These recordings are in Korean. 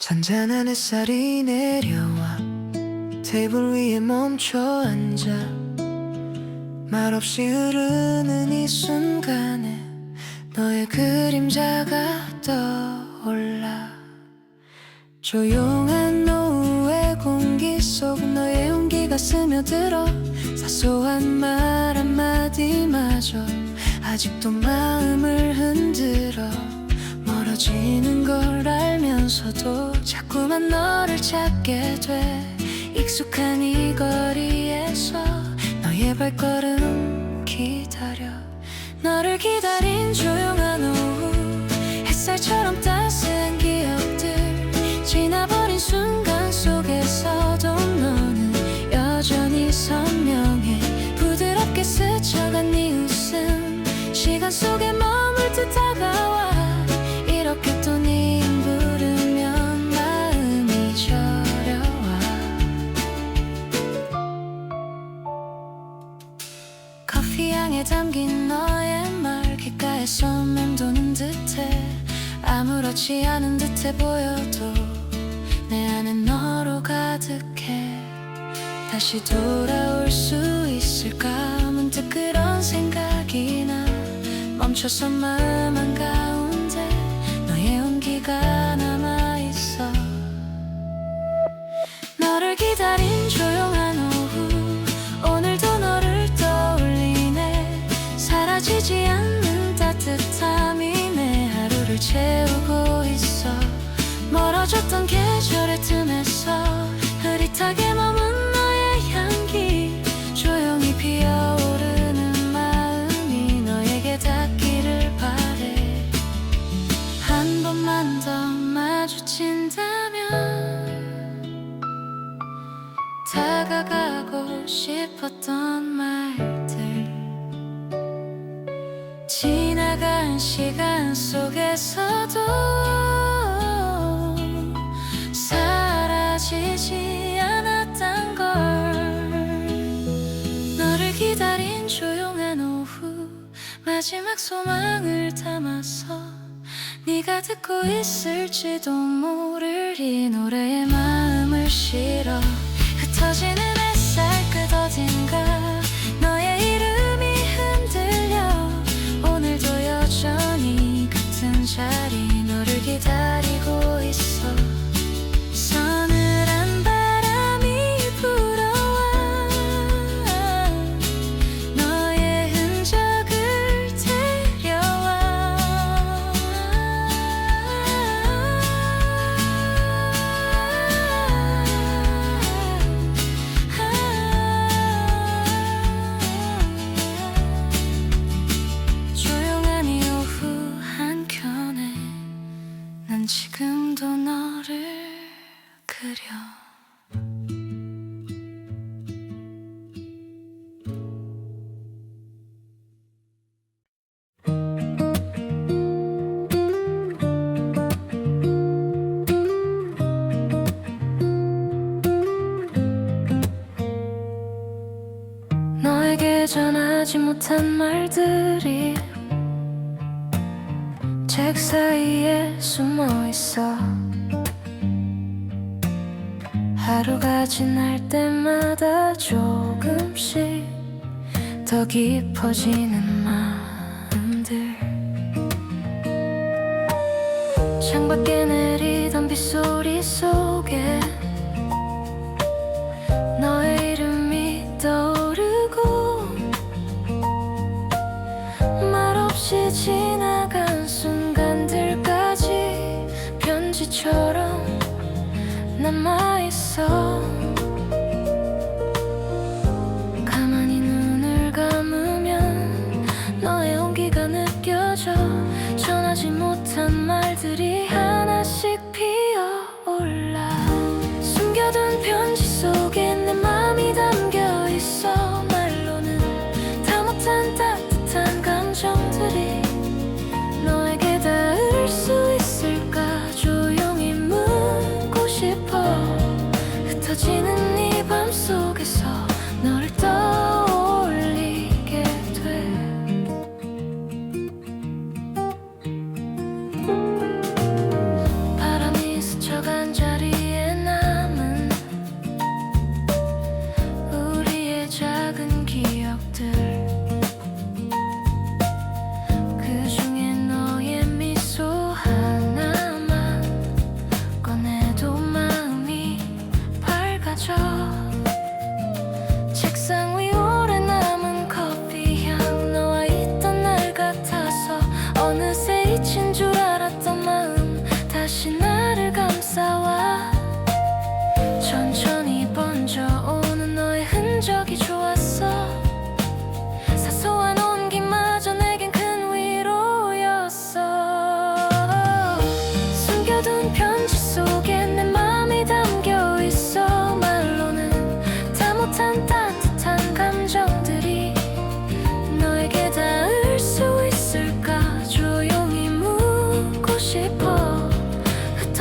잔잔한 햇살이 내려와 테이블 위에 멈춰 앉아 말없이 흐르는 이 순간에 너의 그림자가 떠올라. 조용한 오후의 공기 속 너의 온기가 스며들어 사소한 말 한마디마저 아직도 마음을 흔들어. 멀어지는 걸 알면서도 자꾸만 너를 찾게 돼. 익숙한 이 거리에서 너의 발걸음 기다려. 너를 기다린 조용한 오후 햇살처럼 따스한 기억들 지나버린 순간 속에서도 너는 여전히 선명해. 부드럽게 스쳐간 네 웃음 시간 속에 머물 듯 다가와. 이렇게 또 네 이름 부르면 마음이 저려와. 커피향에 담긴 너의 말 귓가에서 맴도는 듯해. 아무렇지 않은 듯해 보여도 내 안엔 너로 가득해. 다시 돌아올 수 있을까 문득 그런 생각이 나. 멈춰서 마음 한가운데 너의 온기가 남아있어. 너를 기다린 조용한 오후 오늘도 너를 떠올리네. 사라지지 않는 따뜻함이 내 하루를 채우고 있어. 멀어졌던 계절의 틈에서 흐릿하게 머문 너의 향기 조용히 피어오르는 마음이 너에게 닿기를 바래. 한 번만 더 마주친다면 다가가고 싶었던 말들 지나간 시간 속에서도 사라지지 않았단 걸. 너를 기다린 조용한 오후 마지막 소망을 담아서 네가 듣고 있을지도 모를 이 노래에 마음을 실어. 흩어지는 햇살 끝 어딘가 너의 이름이 흔들려. 오늘도 여전히 같은 자리 너를 기다리고 있어. 서늘한 바람이 불어와 너의 흔적을 데려와. 조용한 이 오후 한켠에 난 지금도 너를 그려. 너에게 전하지 못한 말들이 책 사이에 숨어 있어. 하루가 지날 때마다 조금씩 더 깊어지는 마음들. 창밖에 내리던 빗소리 속에 너의 이름이 떠오르고 말없이 지나간 순간들까지 편지처럼 남아있어. 가만히 눈을 감으면 너의 온기가 느껴져. 전하지 못한 말들이 하나씩 피어올라. 숨겨둔 편지 속에 내 맘이 담겨있어. 말로는 다 못한 따뜻한 감정들이 너에게 닿을 수 있을까 조용히 묻고 싶어. 흩어지는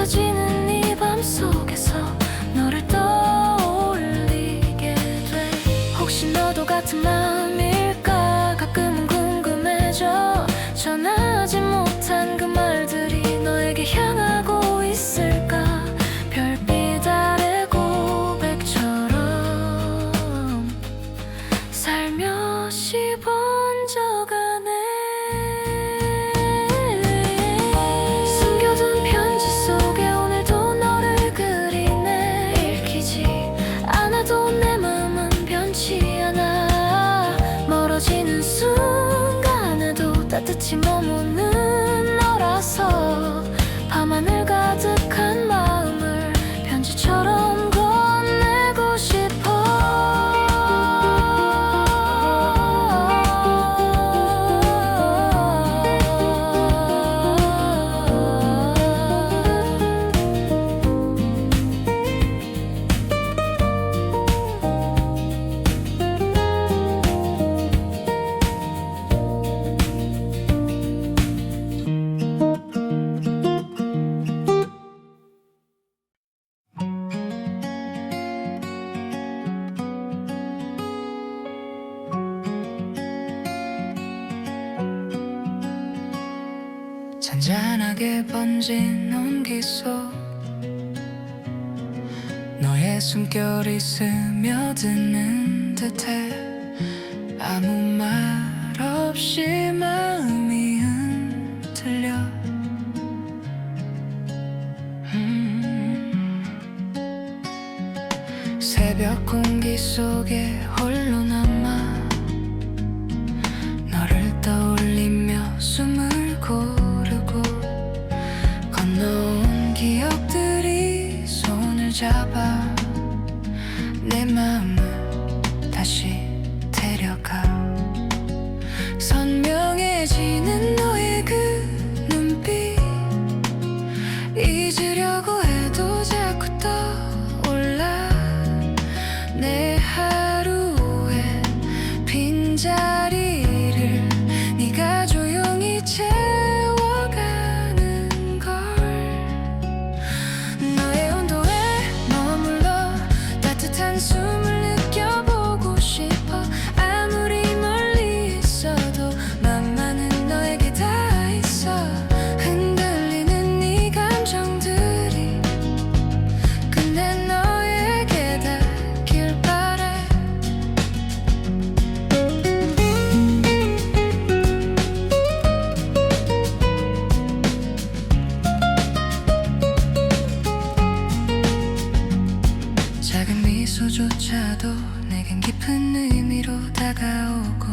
깊어지는 이 밤 속에서 너를 떠올리게 돼. 혹시 너도 같은 마음일까? 가끔은 궁금해져. 전하지 못한 그 말들이 너에게 향하고 있을까? 별빛 아래 고백처럼 살며시 번져가네. 숨겨둔 편지 속에 오늘도 너를 그리네. 읽히지 않아도 내 마음은 변치 않아. 멀어지는 순간에도 따뜻히 머무는 너라서 밤하늘 가득한 마음을 편지처럼 건네고 싶어. 잔잔하게 번진 온기 속 너의 숨결이 스며드는 듯해. 아무 말 없이 마음이 흔들려. 새벽 공기 속에 홀로 남아 너를 떠올리며 숨을 고르고 건너온 기억들이 손을 잡아 내 마음을 다시 데려가. 선명해지는 너의 그 눈빛 잊으려고 해도 자꾸 떠올라. 내 하루의 빈자리를 네가 조용히 채워가는 걸. 너의 온도에 머물러 따뜻한 숨을 느껴보고 싶어. 아무리 멀리 있어도 맘만은 너에게 다 있어. 흔들리는 네 감정들이 끝내 너에게 닿길 바래. 작은 미소조차도 내겐 깊은 의미로 다가오고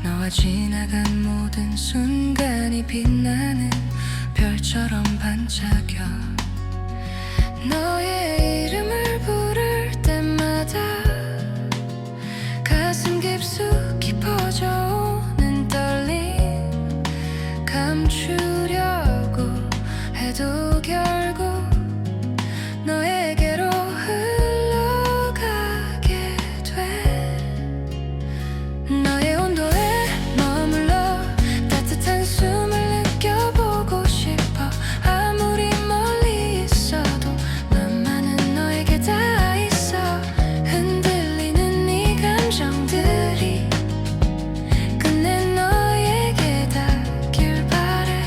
너와 지나간 모든 순간이 빛나는 별처럼 반짝여. 너의 이름을 부를 때마다 가슴 깊숙이 퍼져오는 떨림 감추려고 해도 결국 너에게로 흘러가게 돼. 너의 온도에 머물러 따뜻한 숨을 느껴보고 싶어. 아무리 멀리 있어도 맘만은 너에게 다 있어. 흔들리는 네 감정들이 끝내 너에게 닿길 바래.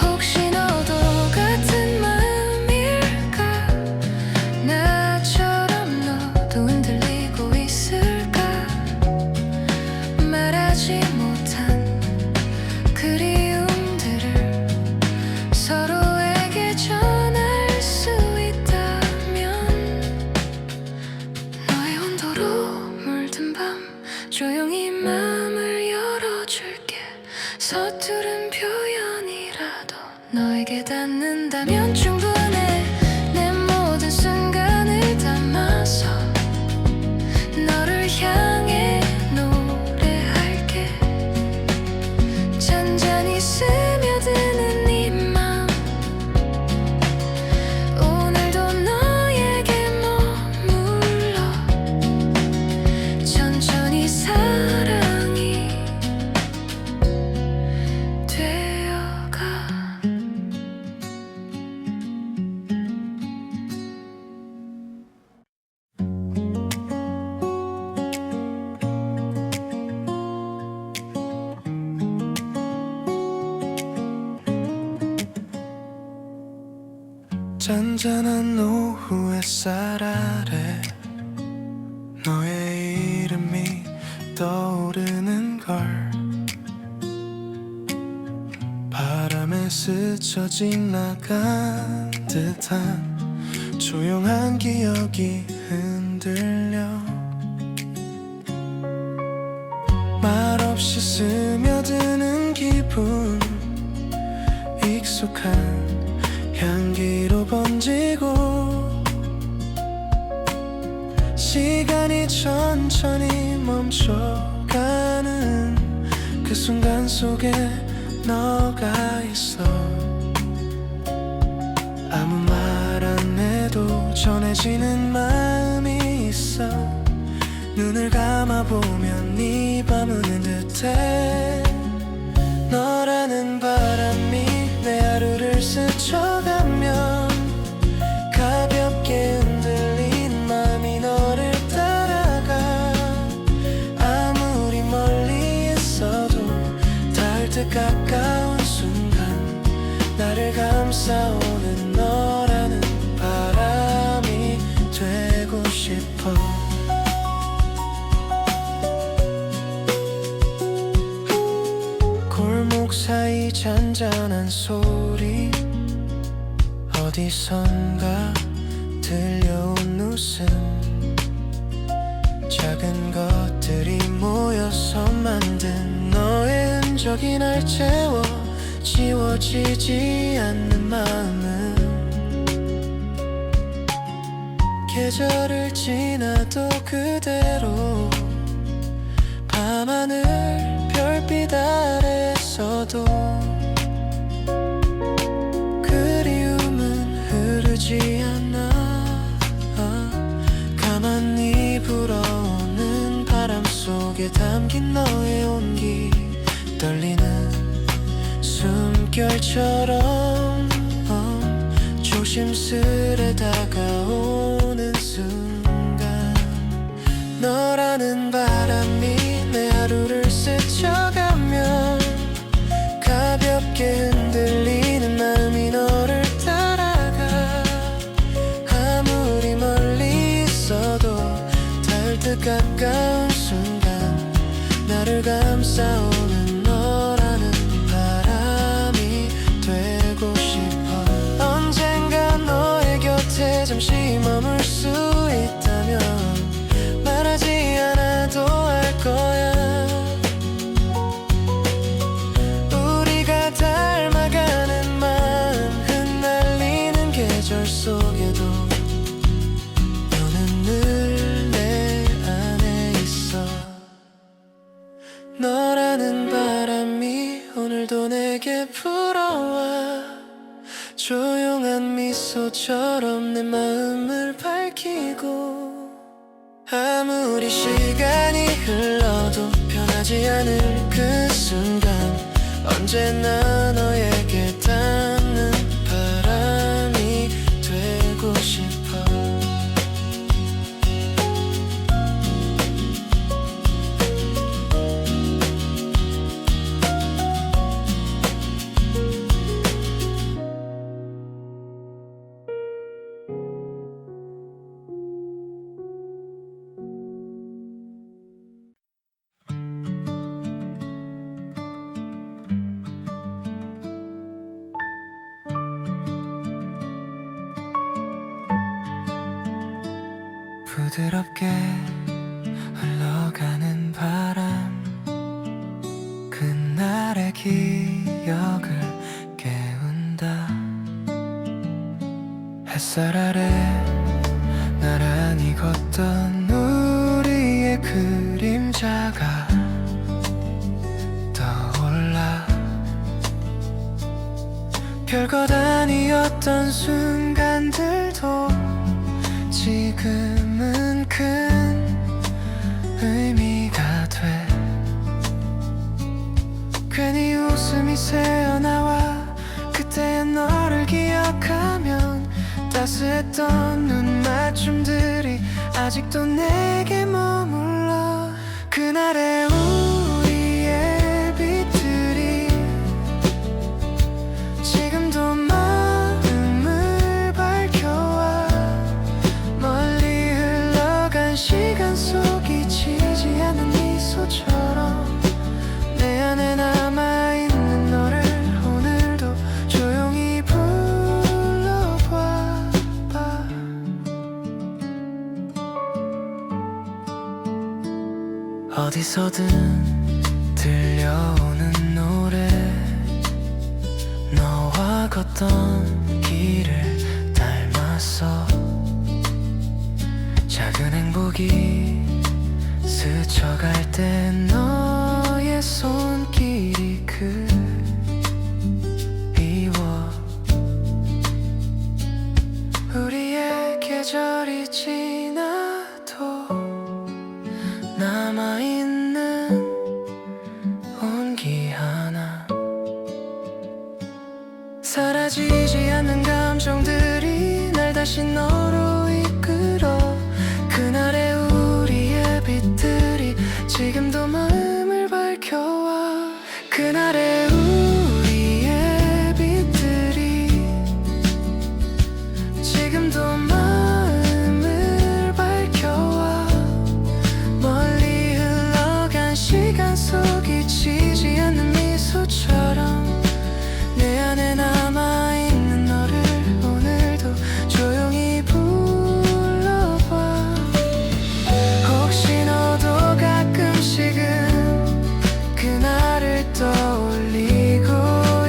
혹시 너도 같은 마음일까? 나처럼 너도 흔들리고 있을까? 말하지 못한 그리움들을 서로에게 전할 수 있다면. 너의 온도로 물든 밤 조용히 마음을 열어줄게. 서투른 표현이라도 너에게 닿는다면 충분해. 내 모든 순간을 담아서 너를 향해 노래할게. 잔잔히 스며드는 네 맘 오늘도 너에게 머물러. 천천히 사랑이 되어가. 잔잔한 오후 햇살 아래 너의 이름이 떠오르는 걸 바람에 스쳐 지나간 듯한 조용한 기억이 흔들려 말없이 스며드는 기분 익숙한 향기로 번지고 시간이 천천히 멈춰가는 그 순간 속에 너가 있어 아무 말 안 해도 전해지는 마음이 있어 눈을 감아보면 네 밤은 오는 듯해 너라는 바람이 내 하루를 스쳐가면 가볍게 흔들린 마음이 너를 따라가 아무리 멀리 있어도 닿을 듯 가까운 순간 나를 감싸오는 너라는 바람이 되고 싶어 골목 사이 잔잔한 소리 어디선가 들려온 웃음 작은 것들이 모여서 만든 너의 흔적이 날 채워 지워지지 않는 마음은 계절을 지나도 그대로 밤하늘 별빛 아래서도 그리움은 흐르지 않아 가만히 불어오는 바람 속에 담긴 너의 온기 떨리는 숨결처럼 조심스레 다가오는 순간 너라는 바람이 내 하루를 스쳐가면 가볍게 흔들리는 마음이 너를 따라가 아무리 멀리 있어도 닿을 듯 가까운 순간 나를 감싸오는 너라는 바람이 되고 싶어 언젠가 너의 곁에 잠시 머물 수 있다면 말하지 않아도 알 거야 우리가 닮아가는 마음 흩날리는 계절 속에도 너는 늘 내 안에 있어 너라는 바람이 오늘도 내게 불어와 조용한 미소처럼 내 마음을 밝히고 아무리 시간이 흘러도 변하지 않을 그 순간 언제나 너에게 닿는 바람이 되고 싶어 부드럽게 흘러가는 바람 그날의 기억을 깨운다 햇살 아래 나란히 걷던 우리의 그림자가 떠올라 별것 아니었던 순간들도 지금은 큰 의미가 돼 괜히 웃음이 새어나와 그때의 너를 기억하면 따스했던 눈 맞춤들이 아직도 내게 머물러 그날의 우리의 빛들이 지금도 마음을 밝혀 어디서든 들려오는 노래 너와 걷던 길을 닮았어 작은 행복이 스쳐갈 때 너의 손길이 그리워 우리의 계절이 지나도 남아있는 온기 하나 사라지지 않는 감정들이 날 다시 너로 이끌어 그날의 우리의 빛들이 지금도 마음을 밝혀와 그날의 우리의 빛들이 지금도 마음을 밝혀와 멀리 흘러간 시간 속 잊히지 않는 미소처럼 내 안에 남아있는 너를 오늘도 조용히 불러봐 혹시 너도 가끔씩은 그날을 떠올리고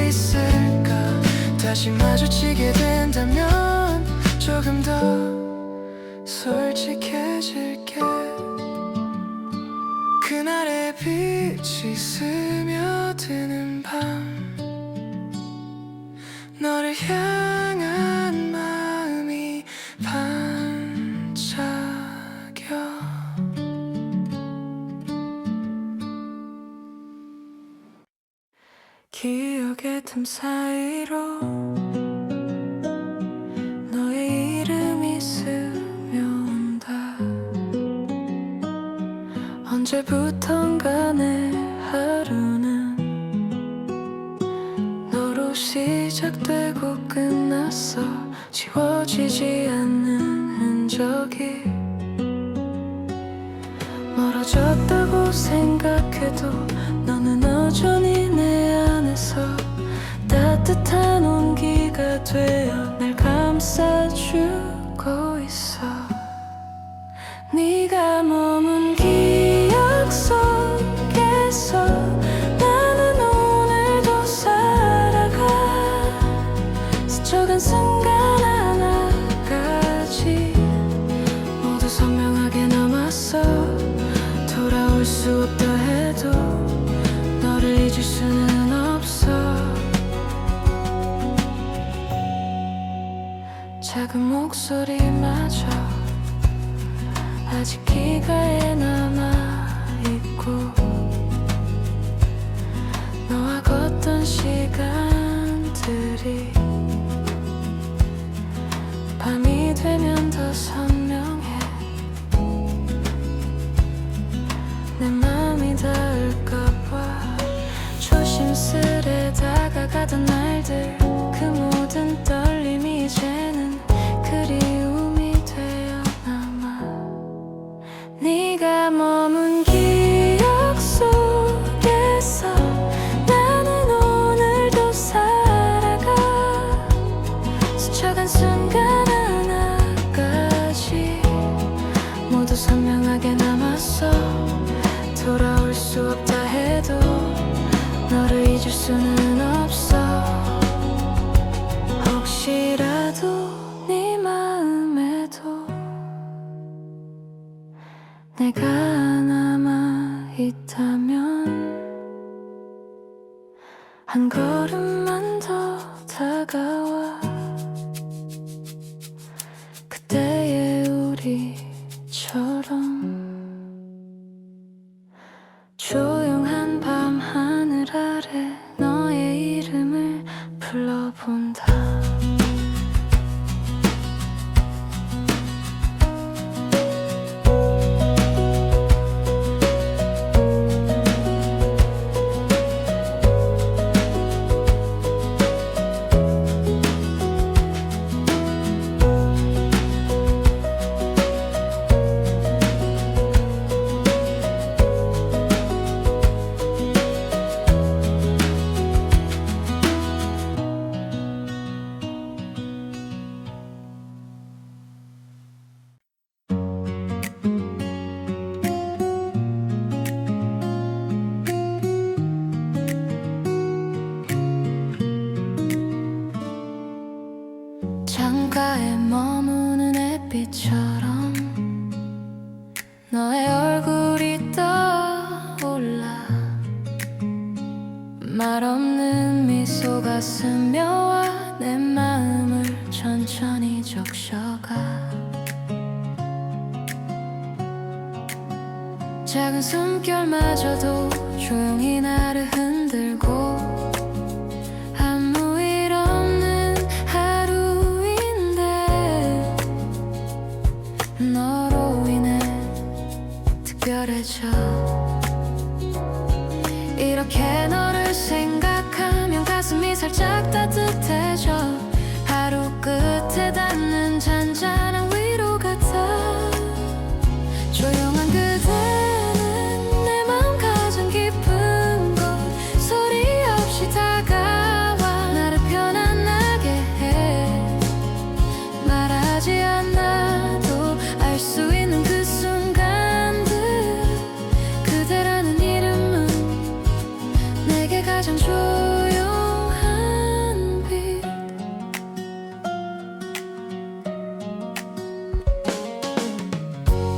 있을까 다시 마주치게 된다면 조금 더 솔직해질게 그날의 빛이 스며드는 밤 너를 향한 마음이 반짝여 기억의 틈 사이로 너의 이름이 스며온다 언제부턴가 내 하루는 너로 시작되고 끝났어 지워지지 않는 흔적이 멀어졌다고 생각해도 너는 여전히 내 안에서 따뜻한 온기가 되어 날 감싸주고 있어 네가 머문 기억 속에서 나는 오늘도 살아가 스쳐간 순간 하나까지 모두 선명하게 남았어 돌아올 수 없다 해도 너를 잊을 수는 없어 작은 목소리마저 아직 귀가에 남아있고 너와 걷던 시간들이 밤이 되면 더 선명해 내 맘이 닿을까봐 조심스레 다가가던 날들 그 모든 떨림이 이제는 그리움이 되어 남아 네가 머문 기억 속에서 나는 오늘도 살아가 스쳐간 순간 하나까지 모두 선명하게 남았어 돌아올 수 없다 해도 너를 잊을 수는 없어 혹시라도 네 마음에도 내가 남아있다면 한 걸음만 더 다가와 그때의 우리처럼 조용한 밤 하늘 아래 너의 이름을 불러본다 창가에 머무는 햇빛처럼 너의 얼굴이 떠올라 말없는 미소가 스며와 내 마음을 천천히 적셔가 작은 숨결마저도 조용히 나를 흔들고 아무 일 없는 하루인데 너로 인해 특별해져 이렇게 너를 생각하면 가슴이 살짝 따뜻해져 하루 끝에 닿는 잔잔한 위로 같아 조용한 그대는 내 마음 가장 깊은 곳 소리 없이 다가와 나를 편안하게 해 말하지 않아도 알 수 있는 그 순간들 그대라는 이름은 내게 가장 조용한 빛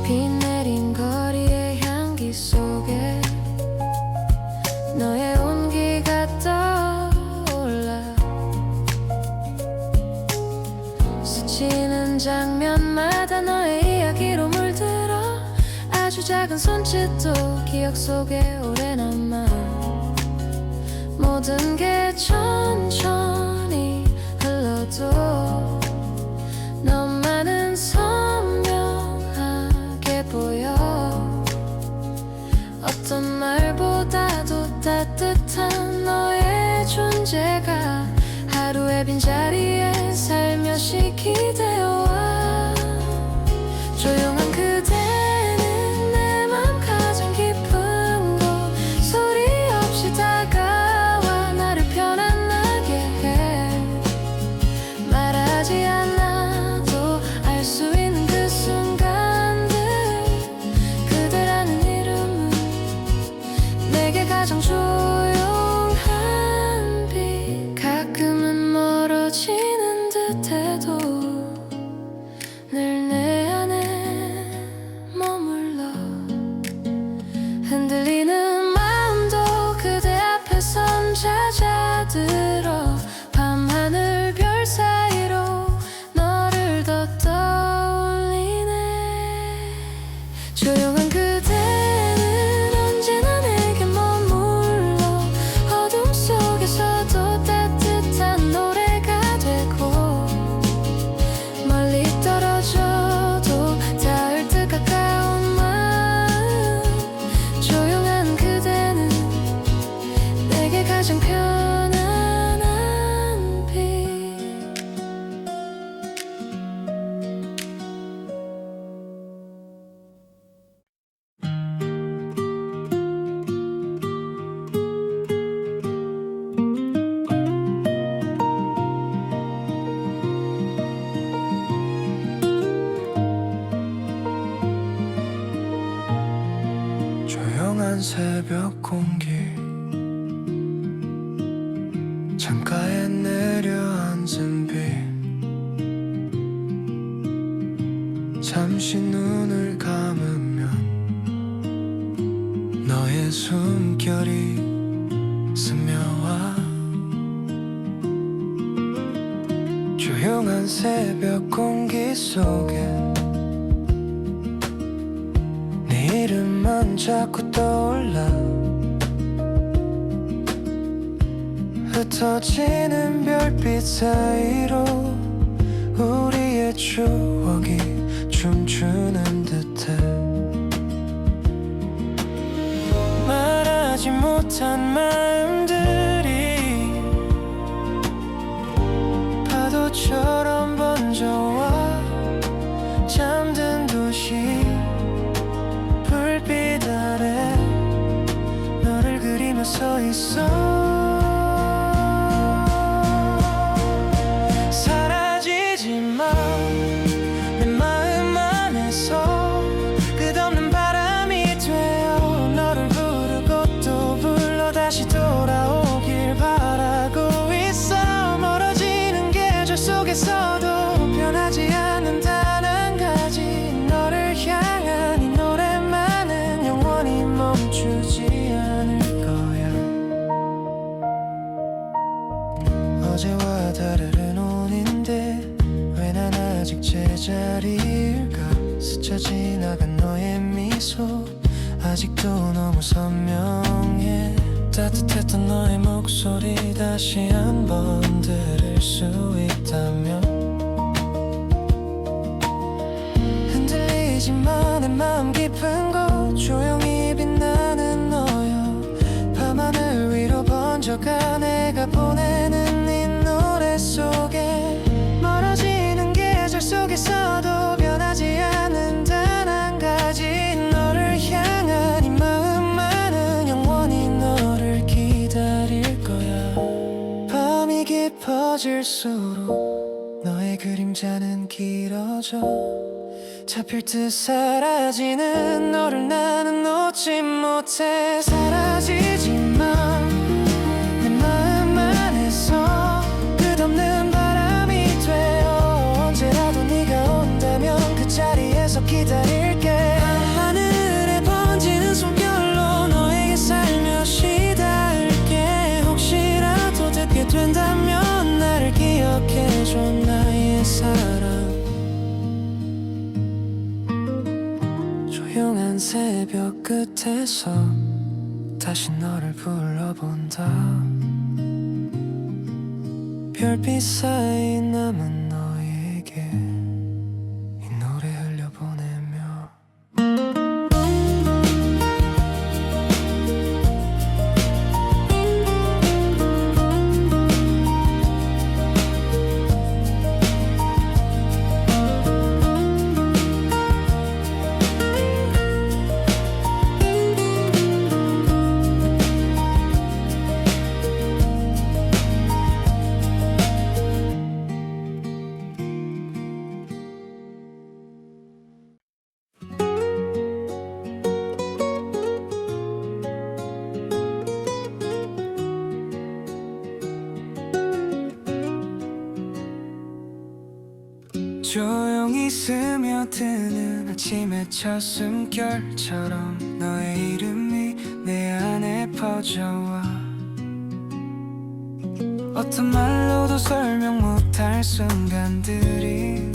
비 내린 거리의 향기 속에 너의 온기가 떠올라 스치는 장면마다 너의 이야기로 물들어 아주 작은 손짓도 기억 속에 오래 남아 모든 게 천천히 흘러도 너만은 선명하게 보여 어떤 말보다도 따뜻한 너의 존재가 하루의 빈자리에 살며시 기대어와 조용한 그대는 내 맘 가장 깊은 곳 소리 없이 다가와 나를 편안하게 해 말하지 않아도 알 수 있는 그 순간들 그대라는 이름은 내게 가장 조용한 빛 가끔은 멀어지는 듯해도 늘 내 안에 머물러 흔들리는 마음도 그대 앞에 선 잦아들어 밤하늘 별 사이로 너를 더 떠올리네 조용한 그대는 언제나 내게 머물러 어둠 속에서도 따뜻한 노래가 되고 멀리 떨어져도 닿을 듯 가까운 마음 조용한 그대는 내게 가장 편안한 빛 조용한 새벽 공기 창가에 내려앉은 비 잠시 눈을 감으면 너의 숨결이 스며와 조용한 새벽 공기 속에 네 이름만 자꾸 떠올라 흩어지는 별빛 사이로 우리의 추억이 춤추는 듯해 말하지 못한 마음들이 파도처럼 번져와 잠든 도시 불빛 아래 너를 그리며 서 있어 사라지지 마 내 마음 안에서 끝없는 바람이 되어 너를 부르고 또 불러 다시 돌아오길 바라고 있어 멀어지는 계절 속에서도 아직 제자리일까 스쳐 지나간 너의 미소 아직도 너무 선명해 따뜻했던 너의 목소리 다시 한번 들을 수 있다면 흔들리지만 내 마음 깊은 곳 조용히 빛나는 너여 밤하늘 위로 번져가 내가 보내는 이 노래 속에 멀어지는 계절 속에서도 변하지 않는 단 한 가지 너를 향한 이 마음만은 영원히 너를 기다릴 거야 밤이 깊어질수록 너의 그림자는 길어져 잡힐 듯 사라지는 너를 나는 놓지 못해 사라지지만 내 마음 안에서 끝없는 바람이 되어 언제라도 네가 온다면 그 자리에서 기다릴게 하늘에 번지는 숨결로 너에게 살며시 닿을게 혹시라도 듣게 된다면 나를 기억해줘 나의 사랑 조용한 새벽 끝에서 다시 너를 불러본다 별빛 사이 남은 너에게 이 노래 흘려보내며 조용히 스며드는 아침의 첫 숨결처럼 너의 이름이 내 안에 퍼져와 어떤 말로도 설명 못할 순간들이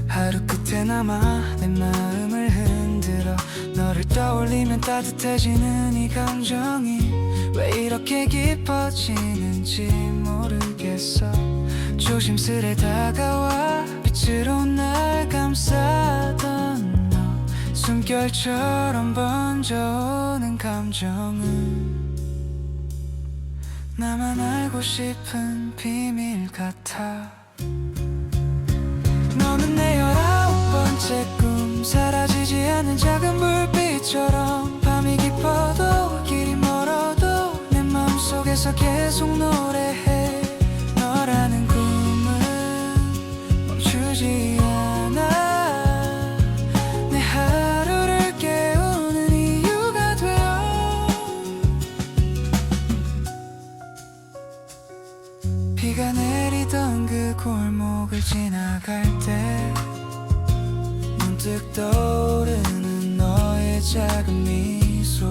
하루 끝에 남아 내 마음을 흔들어 너를 떠올리면 따뜻해지는 이 감정이 왜 이렇게 깊어지는지 모르겠어 조심스레 다가와 빛으로 날 감싸던 너 숨결처럼 번져오는 감정은 나만 알고 싶은 비밀 같아 너는 내 19번째 꿈 사라지지 않는 작은 불빛처럼 밤이 깊어도 길이 멀어도 내 마음속에서 계속 노래해 너라는 꿈은 멈추지 않아 내 하루를 깨우는 이유가 되어 비가 내리던 그 골목을 지나갈 때 문득 떠오르는 너의 작은 미소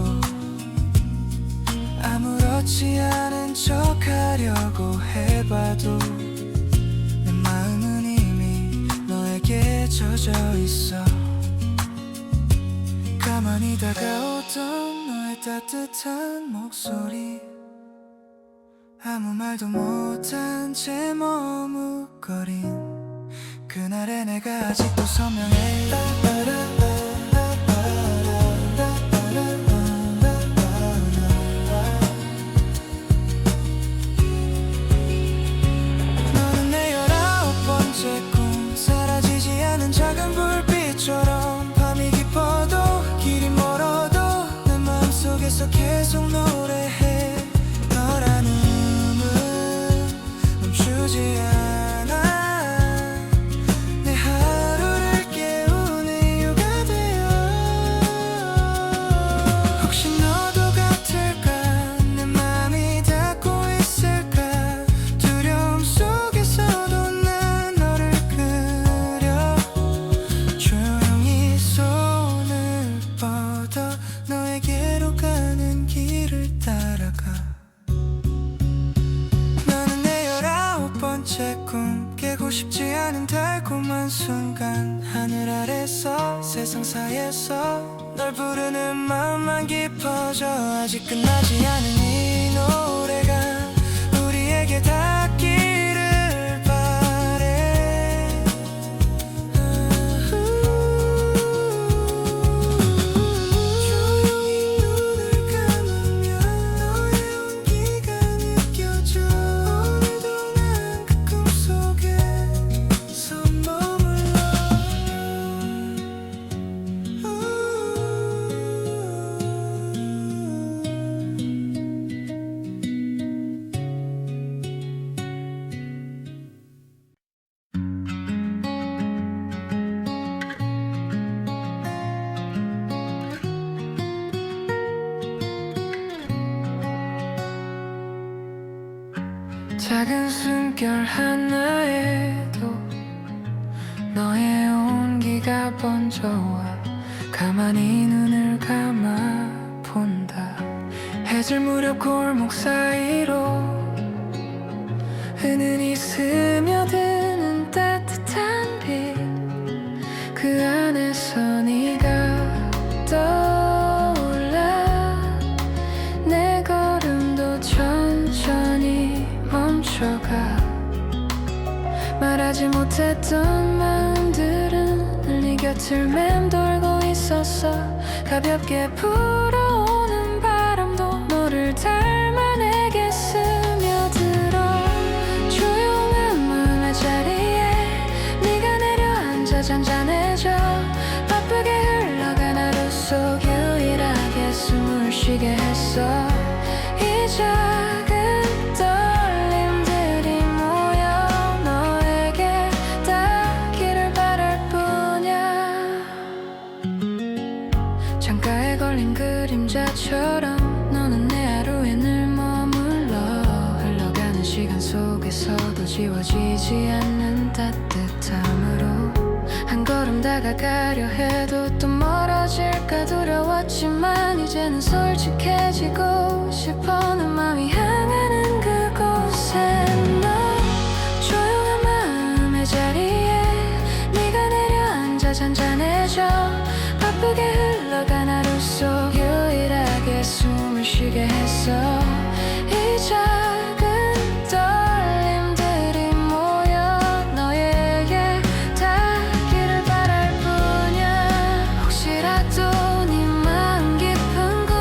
아무렇지 않은 척 하려고 해봐도 내 마음은 이미 너에게 젖어 있어 가만히 다가오던 너의 따뜻한 목소리 아무 말도 못한 채 머뭇거린 그날의 내가 아직도 선명해 너는 내 19번째 꿈 사라지지 않은 작은 불빛처럼 밤이 깊어도 길이 멀어도 내 마음속에서 계속 노래해 너라는 음은 멈추지 않아 내 하루를 깨우는 달콤한 순간 하늘 아래서 세상 사이에서 널 부르는 마음만 깊어져 아직 끝나지 않은 이 노래가 우리에게 닿기를 바래 조용히 눈을 감으면 너의 온기가 느껴져 오늘도 난 그 꿈속에서 머물러 작은 숨결 하나에도 너의 온기가 번져와 가만히 눈을 감아 본다 해질 무렵 골목 사이로 은은히 스며드는 따뜻한 빛 그 안에서 네가 떠올라 내 걸음도 천천히 멈춰가 말하지 못했던 마음들은 늘 네 곁을 맴돌고 있었어 가볍게 불어오는 바람도 너를 닮아 내게 스며들어 조용한 마음의 자리에 네가 내려앉아 잔잔해져 바쁘게 흘러간 하루 속 유일하게 숨을 쉬게 했어 이 작은 떨림들이 모여 너에게 닿기를 바랄 뿐이야 창가에 걸린 그림자처럼 너는 내 하루에 늘 머물러 흘러가는 시간 속에서도 지워지지 않는 따뜻함으로 한 걸음 다가가려 해도 또 멀어질까 두려웠지만 이제는 솔직해지고 싶어 는 마음이 향하는 그곳에 너 조용한 마음의 자리에 네가 내려앉아 잔잔해져 바쁘게 흘러간 하루 속 유일하게 숨을 쉬게 했어 이 작은 떨림들이 모여 너에게 닿기를 바랄 뿐이야 혹시라도 네 마음 깊은 곳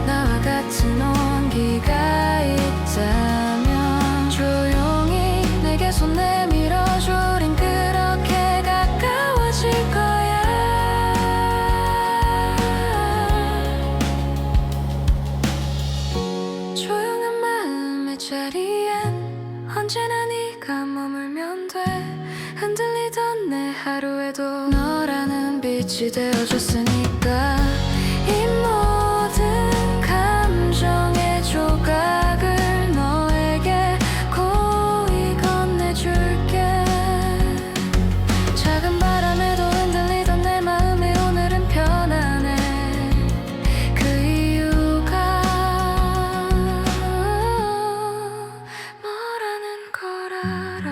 나와 같은 온기가 있다면 조용히 내게 손 내밀어줘 우린 그렇게 가까워질 거야 조용한 마음의 자리엔 언제나 네가 머물면 돼 흔들리던 내 하루에도 너라는 빛이 되어줬으니까 이 모든 감정의 조각을 너에게 고이 건네줄게 작은 바람에도 흔들리던 내 마음이 오늘은 편안해 그 이유가 뭐라는 걸 알아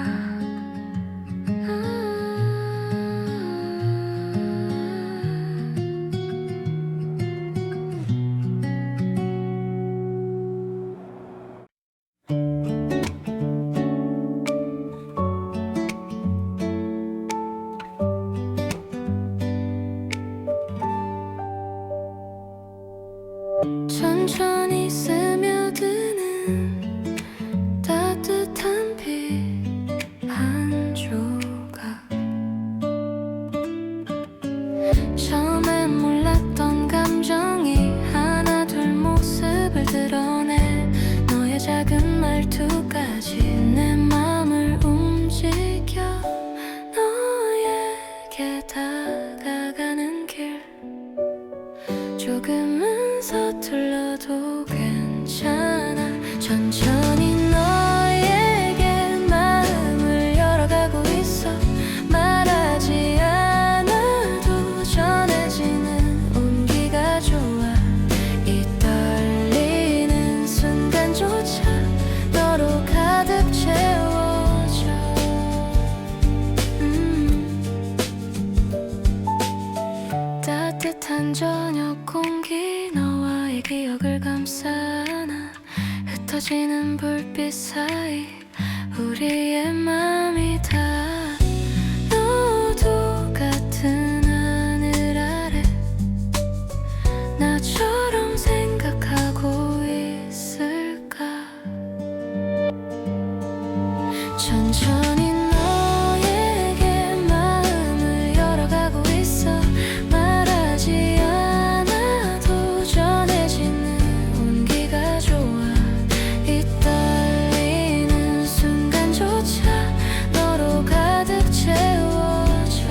흩어지는 불빛 사이 우리의 맘이 다 너도 같은 하늘 아래 나처럼 생각하고 있을까. 천천히 너에게 마음을 열어가고 있어. 말하지 않아도 전해지는 온기가 좋아. 이 떨리는 순간조차 너로 가득 채워져.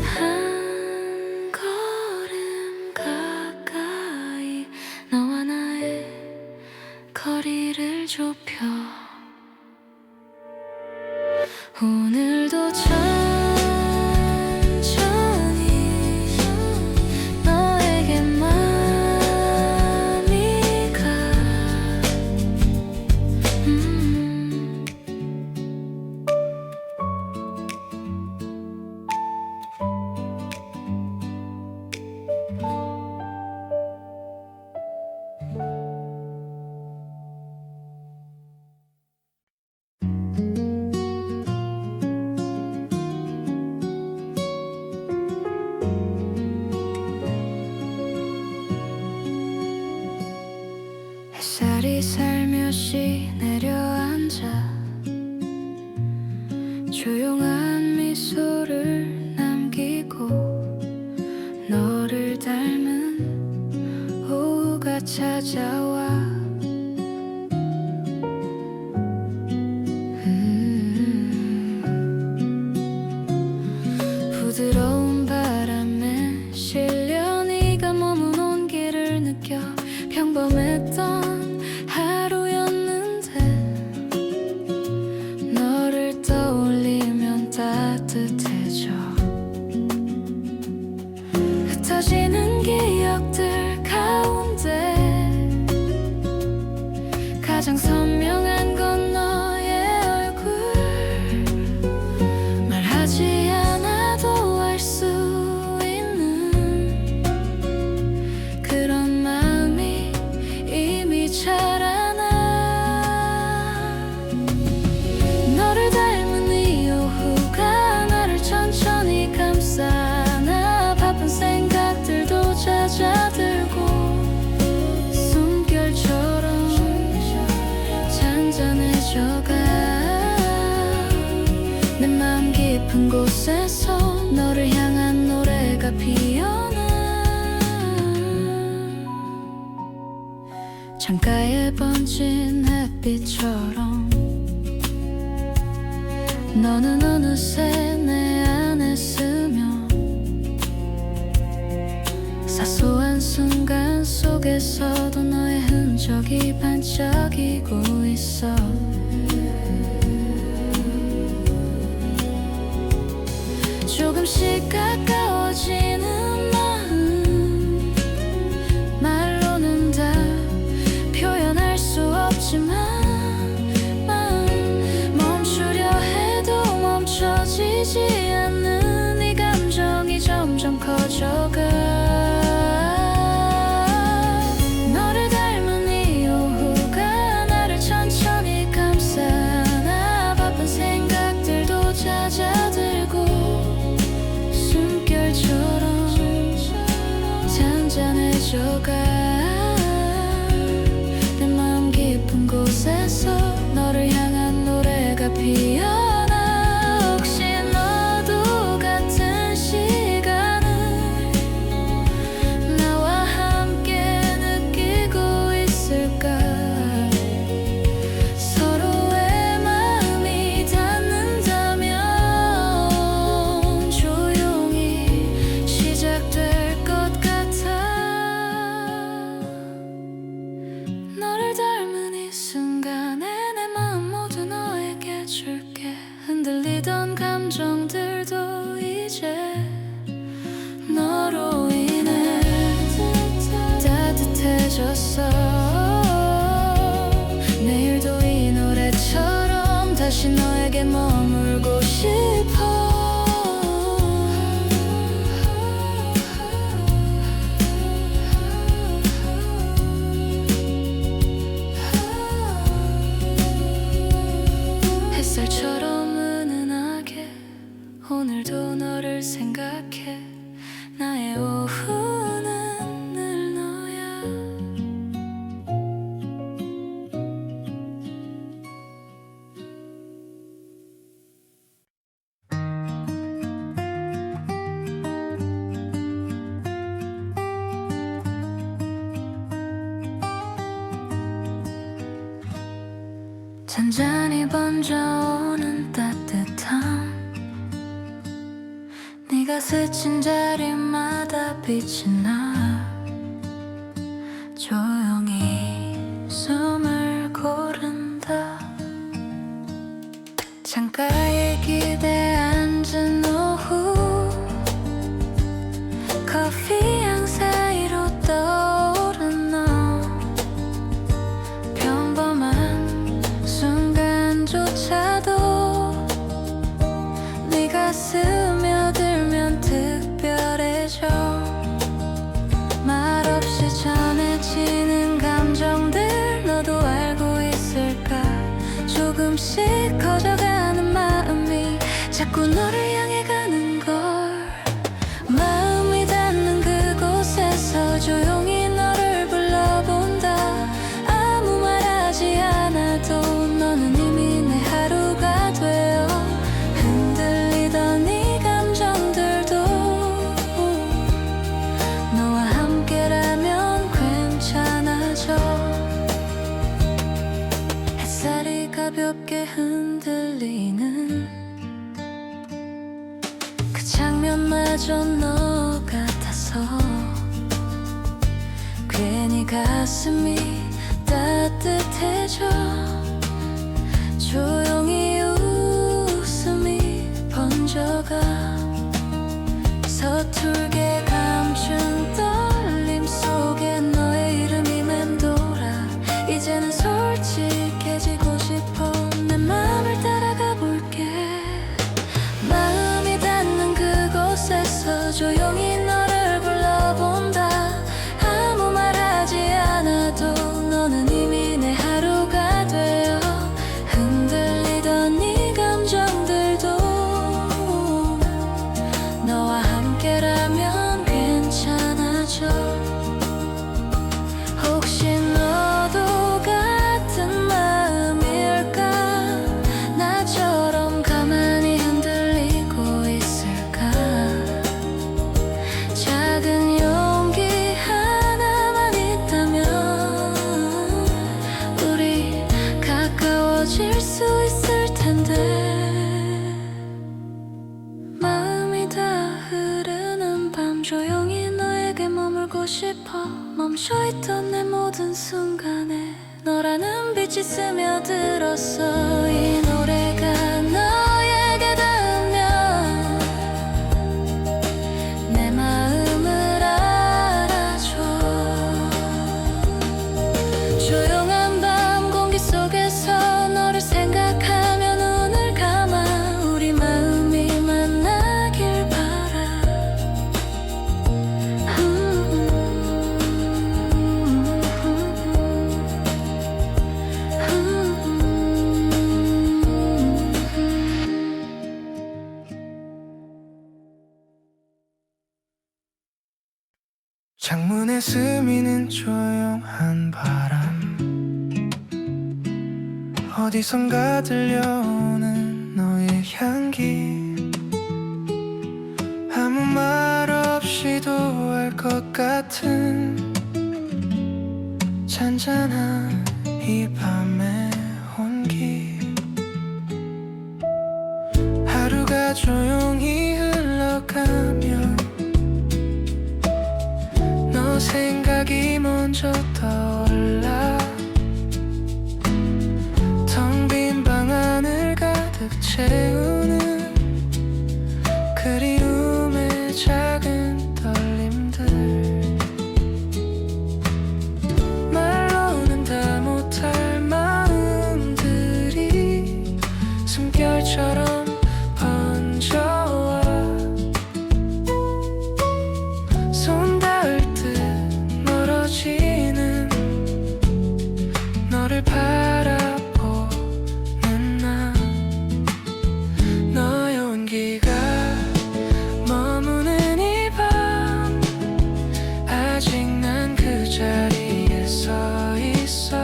한 걸음 가까이 너와 나의 거리를 좁혀. 오늘도 천천히 너에게 마음이 가. 햇살이 살며시 내려앉아 조용한 미소를 남기고 너를 닮은 오후가 찾아와. 부드러운 바람에 실려 네가 머문 온기를 느껴. 평범했던 하루였는데 너를 떠올리면 따뜻해져. 흩어지는 기억들 가운데 가장 선명한 건 너의 얼굴. 말하지 않아도 알 수 있는 그런 마음이 이미 잘 알아. 너를 닮은 이 오후가 나를 천천히 감싸나. 바쁜 생각들도 잦아들고 숨결처럼 잔잔해져가. 내 마음 깊은 곳에서 너를 향한 노래가 피어나. 창가에 번진 햇빛처럼 너는 어느새 내 안에 스며 사소한 순간 속에서도 너의 흔적이 반짝이고 있어. 조금씩 가까워지는 마음 말로는 다 표현할 수 없지만 마음 멈추려 해도 멈춰지지 않는 이 감정이 점점 커져가. 너를 닮은 이 오후가 나를 천천히 감싸나. 바쁜 생각들도 잦아들고 숨결처럼 잔잔해져가. 내 마음 깊은 곳에서 너를 향한 노래가 피어나. 혹시 너도 같은 시간을 나와 함께 느끼고 있을까. 서로의 마음이 닿는다면 조용히 시작될 것 같아. 너를 닮은 이 순간에 내 마음 모두 너에게 줄게. 흔들리던 감정들도 이제 너로 인해 따뜻해졌어. 다시 너에게 머물고 싶어. 햇살처럼 은은하게 오늘도 너를 생각해. 나의 오후는 늘 너야. 잔잔히 번져오는 따뜻함, 네가 스친 자리마다 빛이 나. 조용히 숨을 고른다. 창가에 기대 앉은 오후, 커피향 사이로 떠오른 너. 평범한 순간조차도 네가 스며들면 특별해져. 말없이 전해지는 감정들 너도 알고 있을까? 조금씩 커져가는 마음이 자꾸 너를 향해 가는 걸. 마음이 닿는 그곳에서 조용히 너를 불러본다. 아무 말하지 않아도 너는 이미 내 하루가 되어. 흔들리던 이 감정들도 너와 함께라면 괜찮아져. 햇살이 가볍게 흔들리는 그 장면마저 너 같아서 괜히 가슴이 따뜻해져. 조용히 웃음이 번져가. 서툴게 감춘 떨림 속에 너의 이름이 맴돌아. 이제는 솔직해지고 싶어. 내 맘을 따라가 볼게. 마음이 닿는 그곳에서 조용히 너를 불러본다. 아무 말하지 않아도 너는 이미 내 하루가 되어. 흔들리던 이 감정들도 너와 함께라면 괜찮아져. 혹시 너도 같은 마음일까? 나처럼 가만히 흔들리고 있을까? 작은 용기 하나만 있다면 우리 가까워질 수 있을 텐데. 마음이 다 흐르는 밤 조용히 너에게 머물고 싶어. 멈춰있던 내 모든 순간에 너라는 빛이 스며들었어. 이 노래가 너에게 닿으면 내 마음을 알아줘. 조용한 밤 공기 속에서 너를 생각하며 눈을 감아. 우리 마음이 만나길 바라. 창문에 스미는 조용한 바람, 어디선가 들려오는 너의 향기. 아무 말 없이도 알 것 같은 잔잔한 이 밤의 온기. 하루가 조용히 흘러가면 너 생각이 먼저 떠올라. 텅 빈 방 안을 가득 채우는 그리움의 작은 떨림들. 말로는 다 못할 마음들이 숨결처럼 번져와 손 닿을 듯 멀어지는 너를 바라보는 나 너의 온기가 머무는 이 밤 아직 난 그 자리에 서 있어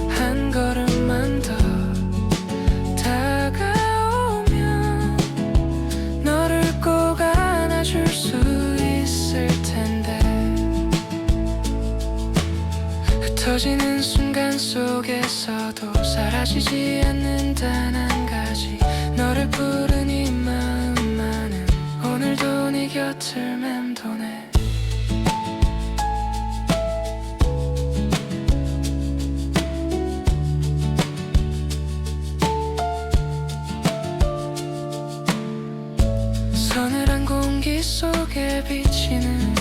한 걸음만 더 다가오면 너를 꼭 안아줄 수 있을 텐데 흩어지는 순간 속에서도 사라지지 않는 단 한 가지 너를 부른 이 마음만은 오늘도 네 곁을 맴도네 서늘한 공기 속에 비치는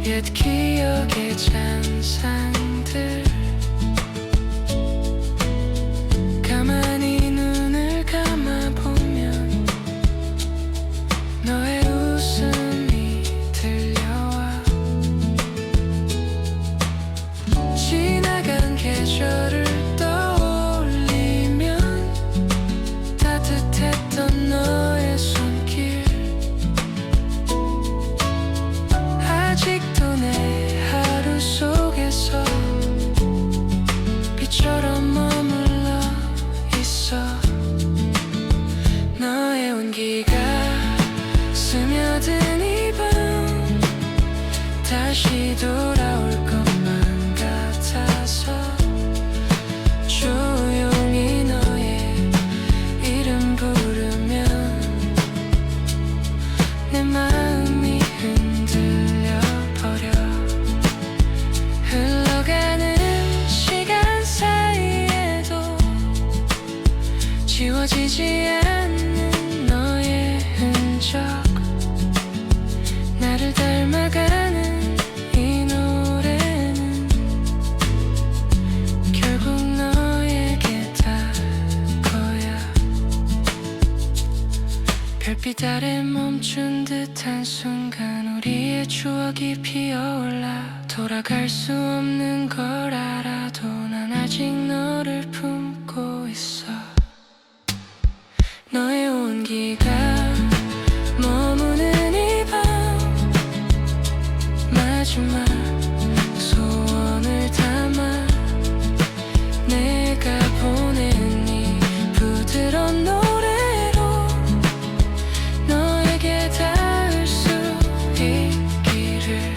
옛 기억의 잔상들 가만히 눈을 감아보면 너의 웃음이 들려와 지나간 계절을 떠올리면 따뜻했던 너의 손길 아직도 내 하루 속에서 빛처럼 머물러 있어 너의 온기가 스며든 이 밤 다시 돌아올 것만 같아서 조용히 너의 이름 부르면 내 마음이 흔들려 버려 흘러가는 시간 사이에도 지워지지 않는 너의 흔적 나를 닮아가는 이 노래는 결국 너에게 닿을 거야 별빛 아래 멈춘 듯한 순간 우리의 추억이 피어올라 돌아갈 수 없는 걸 알아도 난 아직 너를 품고 있어 너의 온기가 머무는 이 밤 마지막 소원을 담아 내가 보낸 이 부드러운 노래로 너에게 닿을 수 있기를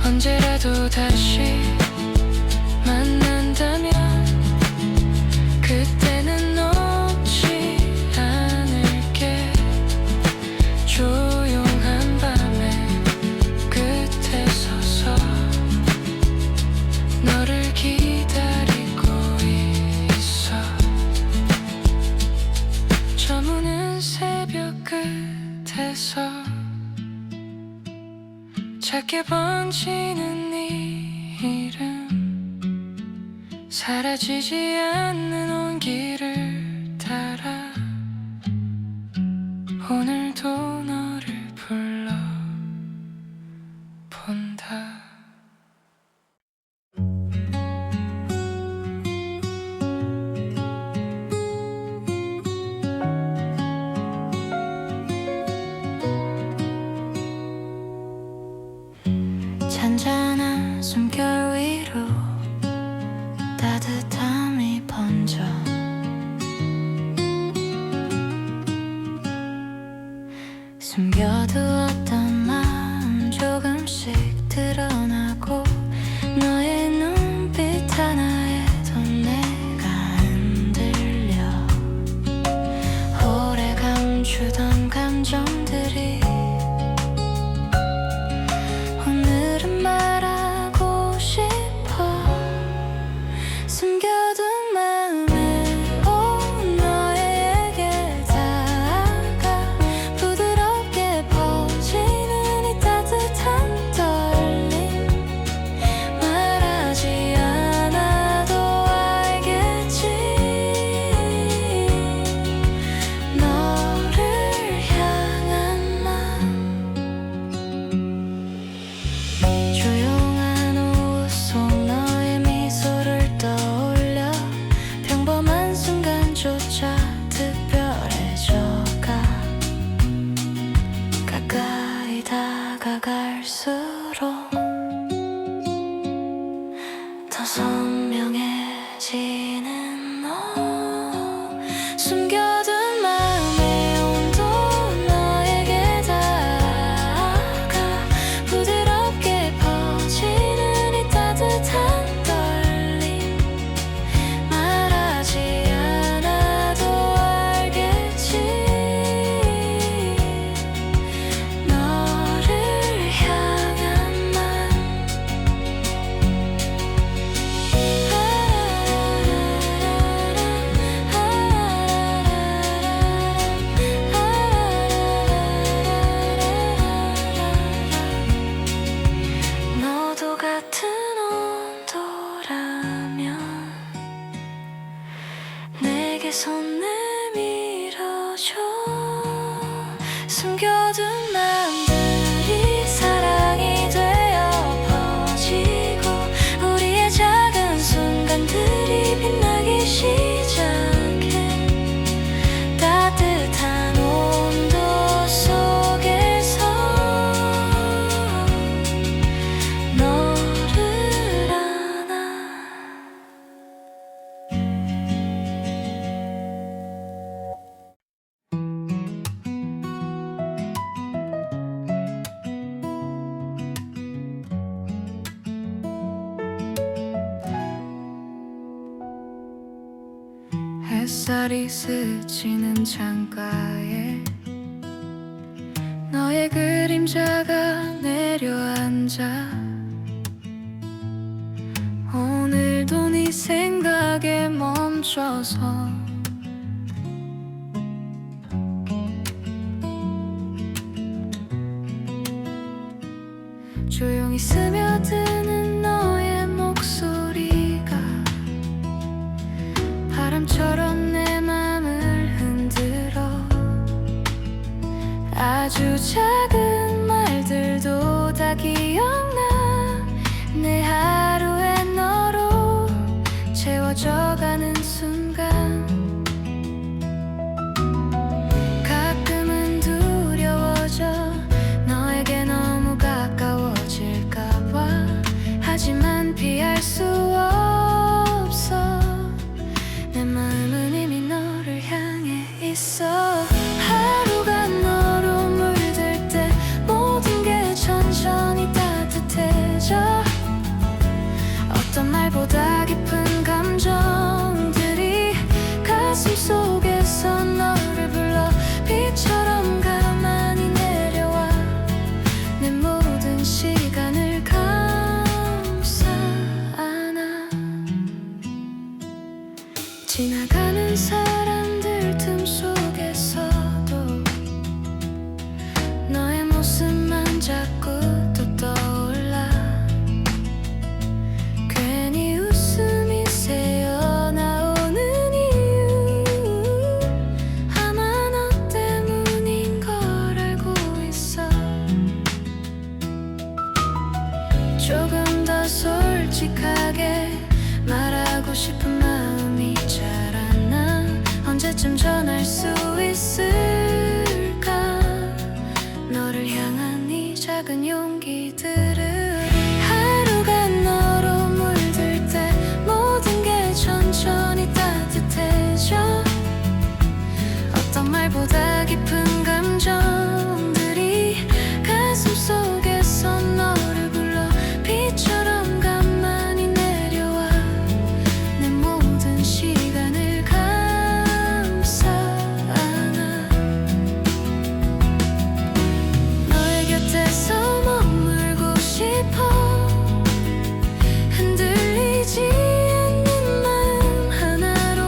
언제라도 다시 만난다면 그때는 놓지 않을게 조용한 밤에 끝에 서서 너를 기다리고 있어 저무는 새벽 끝에서 작게 번지는 네 이름 사라지지 않는 온기를 따라 오늘도 너를 불러본다 잔잔한 숨결 위로 따뜻함이 번져 손 내밀어줘. 숨겨둔 맘들이 사랑이 되어 퍼지고 우리의 작은 순간들이 빛나기 시작해. 따뜻한 온도 속에서 너를 안아. 햇살이 스치는 창가에 너의 그림자가 내려앉아. 오늘도 네 생각에 멈춰서 조용히 스며드는 너의 목소리가 바람처럼 내 맘을 흔들어. 아주 작은 말들도 다 기억나. 내 하루에 너로 채워져가는 순간 가끔은 두려워져. 너에게 너무 가까워질까봐. 하지만 피할 수 없어. 내 마음은 이미 너를 향해 있어. 하루가 너로 물들 때 모든 게 천천히 따뜻해져. 어떤 말보다 깊은 감정들이 가슴 속에서 너를 불러. 비처럼 가만히 내려와. 내 모든 시간을 감싸 안아. 지나가는 사람들 틈 속에서도 너의 모습만 자꾸 또 떠올라. 괜히 웃음이 새어나오는 이유 아마 너 때문인 걸 알고 있어. 조금 더 솔직하게 말하고 싶은 마음이 자라나. 언제쯤 전할 수 있을까. 너를 향한 이 작은 용기들을. 하루가 너로 물들 때 모든 게 천천히 따뜻해져. 어떤 말보다 깊은 감정들이 가슴 속에서 너를 불러. 비처럼 가만히 내려와. 내 모든 시간을 감싸 안아. 너의 곁에서 머물고 싶어. 흔들리지 않는 마음 하나로.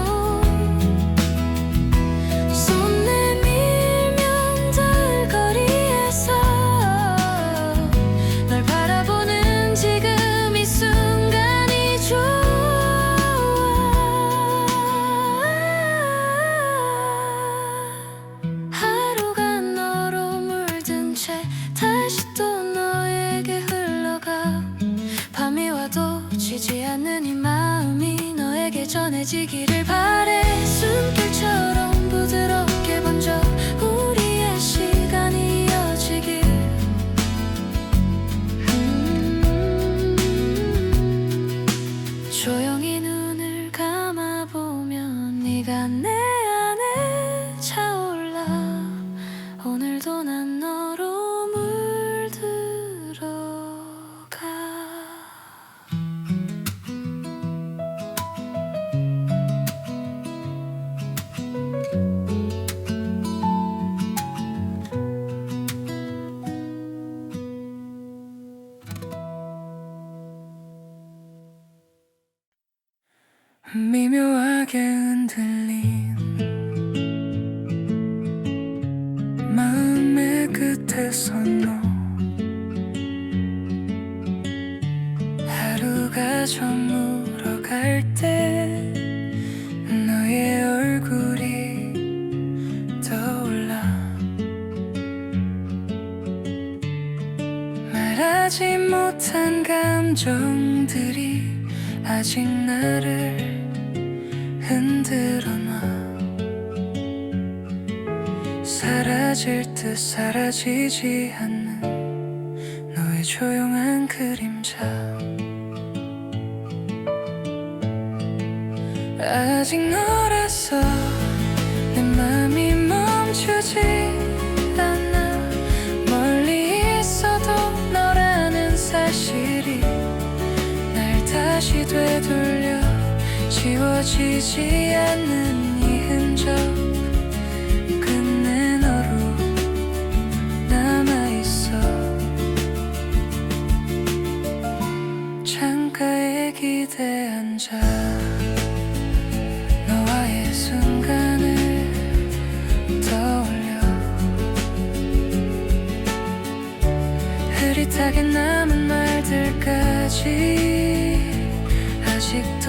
손 내밀면 닿을 거리에서 널 바라보는 지금 이 순간이 좋아. 하루가 너로 물든 채 다시 또 너에게 흘러가. 밤이 와도 지지 않는 이 마음이 너에게 전해지기를 바래. 숨결처럼 부드럽게 번져 우리의 시간이 이어지길. 조용히 눈을 감아보면 네가 내 안에 차올라. 오늘도 난 너로 물들어가. 미묘하게 흔들린 마음의 끝에서 너. 하루가 저물어갈 때 너의 얼굴 많은 감정들이 아직 나를 흔들어놔. 사라질 듯 사라지지 않는 너의 조용한 그림자. 아직 너라서 내 맘이 멈추지 않아. 멀리 있어도 너라는 사실이 날 다시 되돌려 지워지지 않는 이 흔적. 끝내 너로 남아있어. 창가에 기대 앉아 너와의 순간을 떠올려. 흐릿하게 남은 말들까지 아직도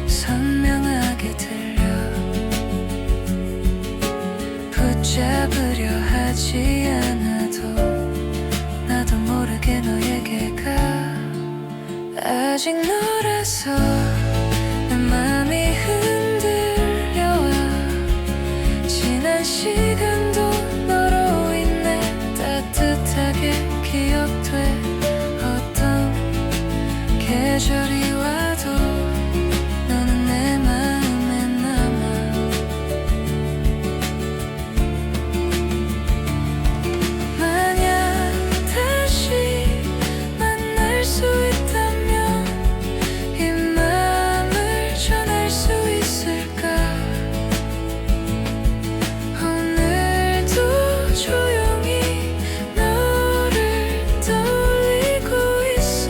선명하게 들려. 붙잡으려 하지 않아도 나도 모르게 너에게 가. 아직 너라서 내 맘이 흔들려와. 지난 시간도 너로 인해 따뜻하게 기억돼. 어떤 계절이 와도 너는 내 마음에 남아. 만약 다시 만날 수 있다면 이 마음을 전할 수 있을까. 오늘도 조용히 너를 떠올리고 있어.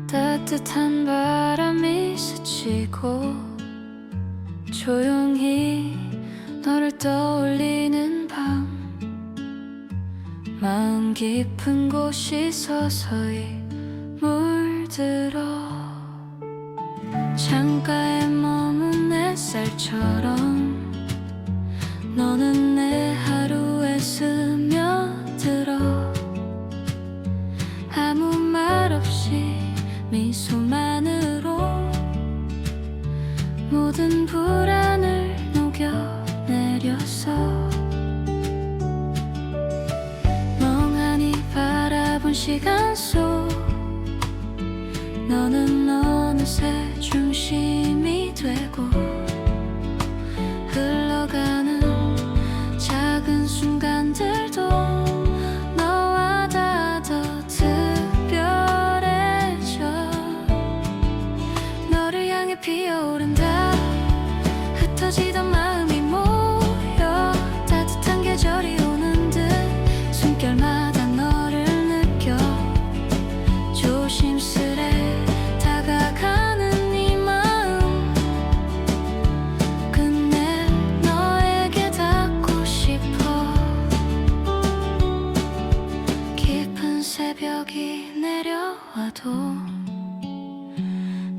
따뜻한 바람이 스치고 조용히 너를 떠올리는 밤. 마음 깊은 곳이 서서히 물들어. 창가에 머문 햇살처럼 너는 내 하루에 스며들어. 아무 말 없이 미소만으로 모든 불안을 녹여내려서. 멍하니 바라본 시간 속 너는 어느새 중심이 되고. 흘러가는 작은 순간들도 너와 다 더 특별해져. 너를 향해 피어오른다. 흩어지던 마음이 모여 따뜻한 계절이 오는 듯. 숨결마다 너를 느껴. 조심스레 다가가는 이 마음. 끝내 너에게 닿고 싶어. 깊은 새벽이 내려와도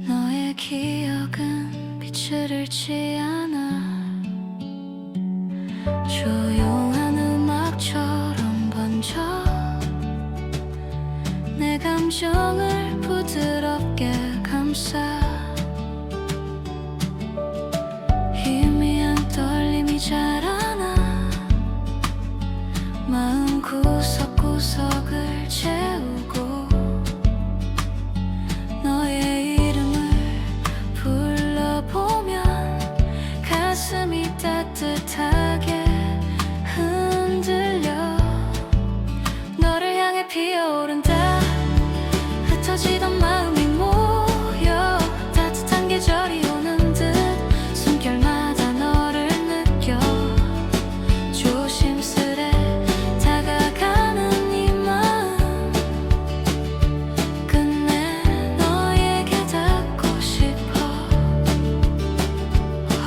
너의 기억은 빛을 잃지 않아. 조용한 음악처럼 번져 내 감정을 부드럽게 감싸. 희미한 떨림이 자라나 마음 구석구석을 채우고. 너의 이름을 불러보면 가슴이 따뜻하게 흔들려. 너를 향해 피어오른다. 흩어지던 마음이 모여 따뜻한 계절이 오는 듯. 숨결마다 너를 느껴. 조심스레 다가가는 이 마음. 끝내 너에게 닿고 싶어.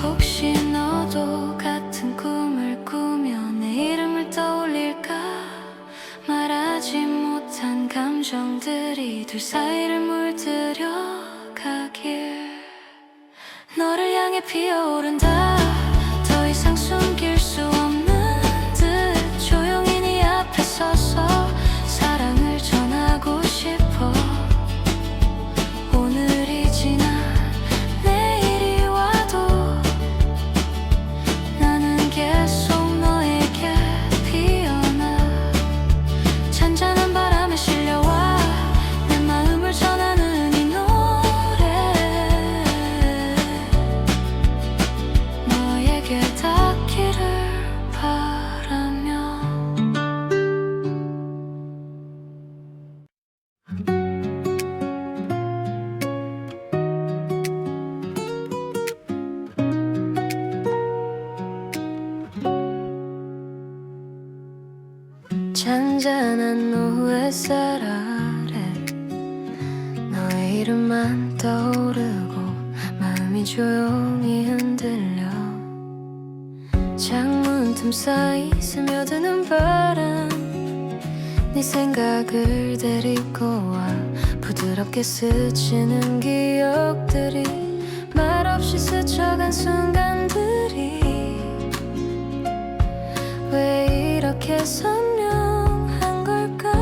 혹시 너 감정들이 둘 사이를 물들여 가길 너를 향해 피어오른다 더 이상 숨길 수 없는 듯 조용히 네 앞에 서서 사랑을 전하고 싶어 오늘이 지나 내일이 와도 나는 계속 너에게 피어나 잔잔한 바람에 실려와 내 마음을 전하는 이 노래 너에게 닿기를 바라며 잔잔한 노랫살 아래 너의 이름만 떠오르고 마음이 조용히 흔들려 창문 틈 사이 스며드는 바람 네 생각을 데리고 와 부드럽게 스치는 기억들이 말없이 스쳐간 순간들이 왜 이렇게 선명한 걸까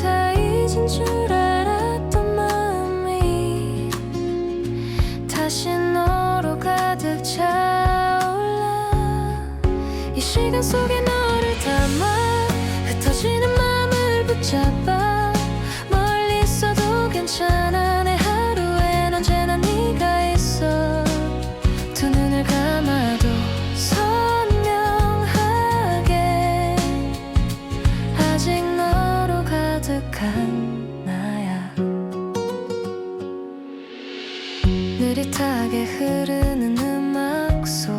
다 잊은 줄 알았던 마음이 다시 너로 가득 차올라 이 시간 속에 너를 담아 흩어지는 마음을 붙잡아 멀리 있어도 괜찮아 내 하루엔 언제나 네가 있어 두 눈을 감아도 선명하게 아직 너로 가득한 나야 느릿하게 흐르는 음악 속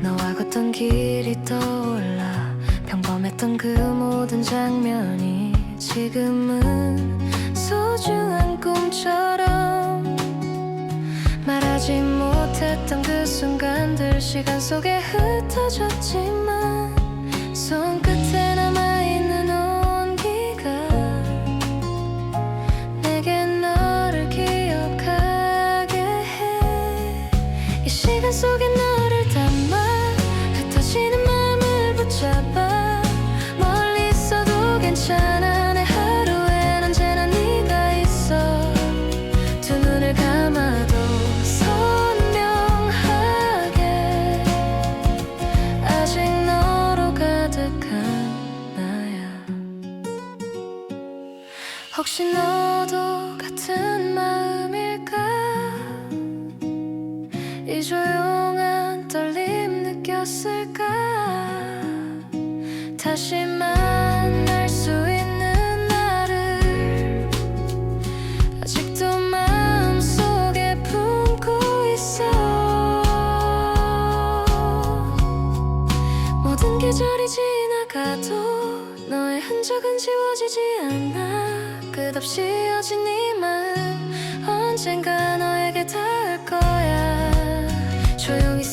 너와 걷던 길이 떠올라 평범했던 그 모든 장면이 지금은 소중한 꿈처럼 말하지 못했던 그 순간들 시간 속에 흩어졌지만 손끝에 남아있는 온기가 내게 너를 기억하게 해 이 시간 속에 너를 담아 흩어지는 마음을 붙잡아 멀리 있어도 괜찮아 내 하루엔 언제나 네가 있어 두 눈을 감아도 선명하게 아직 너로 가득한 나야 혹시 너도 같은 마음일까 이 조용한 떨림 느꼈을까 다시 만날 수 있는 나를 아직도 마음속에 품고 있어 모든 계절이 지나가도 너의 흔적은 지워지지 않아 끝없이 이어진 네 마음 언젠가 너에게 닿을 거야 조용히